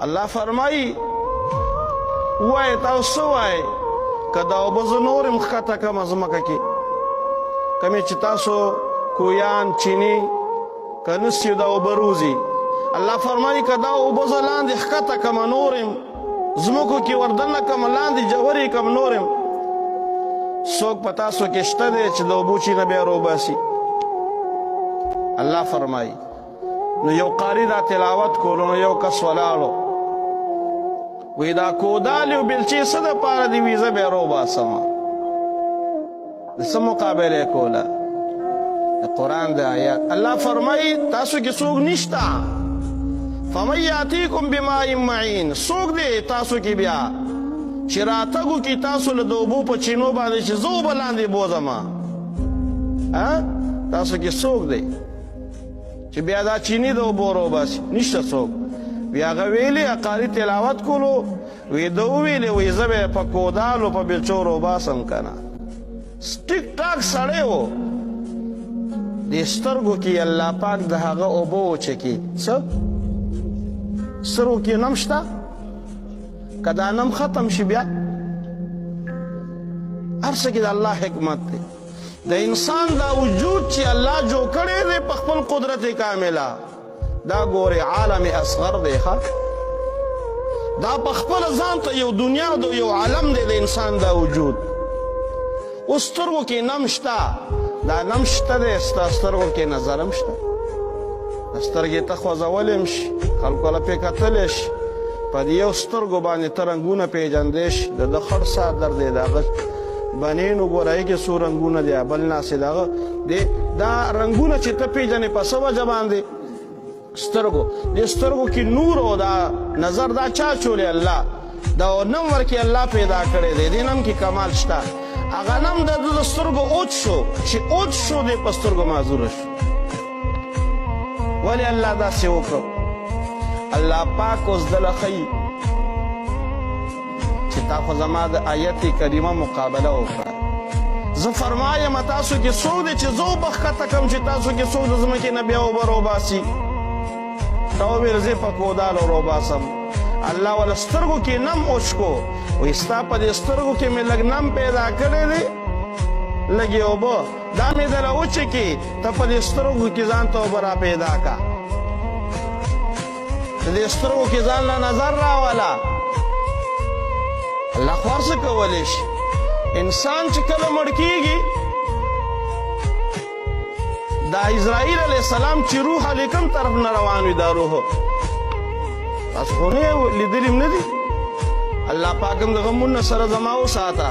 الله فرمایي ووایه تاسو څه وایئ که دا اوبه زه نور یم ښکته کړم ځمکه کې کومې چې تاسو کویان چیني که نسي دا اوبه روزي الله فرمایي که دا اوبه زه لاندې ښکته کړم نور یم ځمکو کې وردننه کړم لاندې جوړې کړم نور یم څوک په تاسو کې شته دی چې د اوبو چینه بیا روباسي الله فرمایي نو یو قاري دا تلاوت کولو نو یو کس ولاړو وی دا کودالې او بلچې څه دپاره دي وي زه بیا روباسمه د څه مقابله یې کوله د قرآن د آیات الله فرمایي تاسو کې څوک نشته فمن یاتیکم بماء معین څوک دی تاسو کې بیا چې راتګ وکړي تاسو له د اوبو په چینو باندې چې زه اوبه لاندې بوځمه تاسو کې څوک دی چې بیا دا چینی د اوبو روباسي نشته څوک بیا هغه ویلې قاري تلاوت کولو وی ده وویلې وی زه به په کودالو په بلچو روباسم که نه ټیک ټاک سړی و د سترګو کې الله پاک د هغه اوبه وچکي څه سترګو کې نم شته که دا نم ختم شي بیا هر څه کې د الله حکمت دی د انسان دا وجود چې الله جوړ کړی دی په خپل قدرت کامله دا ګورې عالم اصغر دی ښه دا په خپله ځان ته یو دنیا د یو عالم دی د انسان دا وجود اوس سترګو کې نم شته دا نم شته دی ستا سترګو کې نظر هم شته د سترګې ته خوځولی هم شي خلکو له پې کتلی شي په دې یو سترګو باندې ته رنګونه پېژندی شي د ده خړ څادر دی د هغه بنین وګوره هغې کې څو رنګونه دی بل ناسې د هغه دا رنګونه چې ته پېژنې په څه وجه باندې سترګو دې سترګو کې نور او دا نظر دا چا چولی الله دا نم ورکې الله پیدا کړی دی دې نم کې کمال شته هغه نم د ده د سترګو اوچ شو چې اوچ شو دی په سترګو معذوره شو ولې الله داسې وکړو الله پاک اوس دله ښیي چې تا خو زما د آیت کریمه مقابله وکړه زه فرمایم تاسو کې څوک دی چې زه اوبه ښکته کړم چې تاسو کې څوک د ځمکې نه بیا اوبه روباسي تا وویل زه په کودالو روباسم الله وله سترګو کې نم اوچ کو وایي ستا په دې سترګو کې مې لږ نم پیدا کړی دی لږې اوبه دا مې دله وچکي ته په دې سترګو کې ځان ته اوبه را پیدا کا د دې سترګو کې ځان له نظر راوله الله خو هر څه کولی شي انسان چې کله مړ کېږي دا اسرائیل علیه السلام چې روح علی کوم طرف نه روان وي دا روح تاسو خو نه لیدلي هم نه دي الله پاک هم د غمونه سره زما وساته